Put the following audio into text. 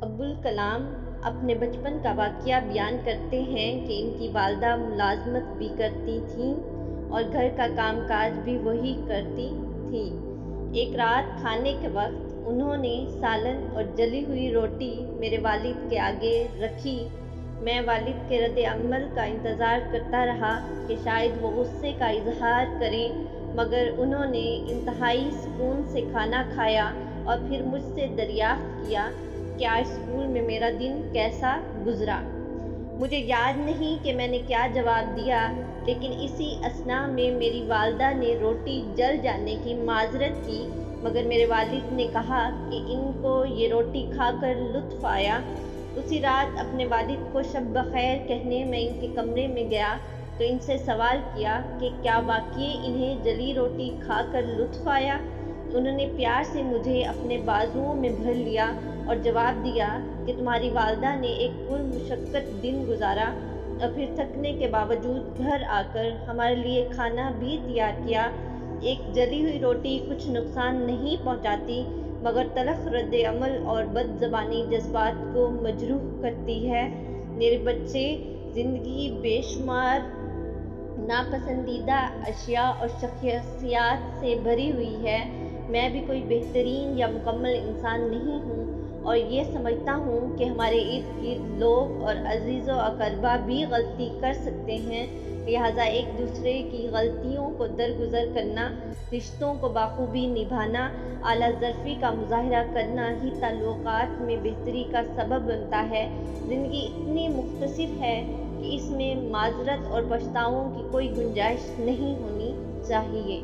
ابوالکلام اپنے بچپن کا واقعہ بیان کرتے ہیں کہ ان کی والدہ ملازمت بھی کرتی تھیں اور گھر کا کام کاج بھی وہی کرتی تھیں۔ ایک رات کھانے کے وقت انہوں نے سالن اور جلی ہوئی روٹی میرے والد کے آگے رکھی۔ میں والد کے رد عمل کا انتظار کرتا رہا کہ شاید وہ غصے کا اظہار کریں، مگر انہوں نے انتہائی سکون سے کھانا کھایا اور پھر مجھ سے دریافت کیا کہ آج اسکول میں میرا دن کیسا گزرا۔ مجھے یاد نہیں کہ میں نے کیا جواب دیا، لیکن اسی اثناء میں میری والدہ نے روٹی جل جانے کی معذرت کی، مگر میرے والد نے کہا کہ ان کو یہ روٹی کھا کر لطف آیا۔ اسی رات اپنے والد کو شب بخیر کہنے میں ان کے کمرے میں گیا تو ان سے سوال کیا کہ کیا واقعی انہیں جلی روٹی کھا کر لطف آیا؟ انہوں نے پیار سے مجھے اپنے بازوؤں میں بھر لیا اور جواب دیا کہ تمہاری والدہ نے ایک پرمشقت دن گزارا اور پھر تھکنے کے باوجود گھر آ کر ہمارے لیے کھانا بھی تیار کیا۔ ایک جلی ہوئی روٹی کچھ نقصان نہیں پہنچاتی، مگر تلخ رد عمل اور بد زبانی جذبات کو مجروح کرتی ہے۔ میرے بچے، زندگی بے شمار ناپسندیدہ اشیاء اور شخصیات سے بھری ہوئی ہے۔ میں بھی کوئی بہترین یا مکمل انسان نہیں ہوں اور یہ سمجھتا ہوں کہ ہمارے ارد گرد لوگ اور عزیز و اقربا بھی غلطی کر سکتے ہیں، لہٰذا ایک دوسرے کی غلطیوں کو درگزر کرنا، رشتوں کو بخوبی نبھانا، اعلیٰ ظرفی کا مظاہرہ کرنا ہی تعلقات میں بہتری کا سبب بنتا ہے۔ زندگی اتنی مختصر ہے کہ اس میں معذرت اور پچھتاووں کی کوئی گنجائش نہیں ہونی چاہیے۔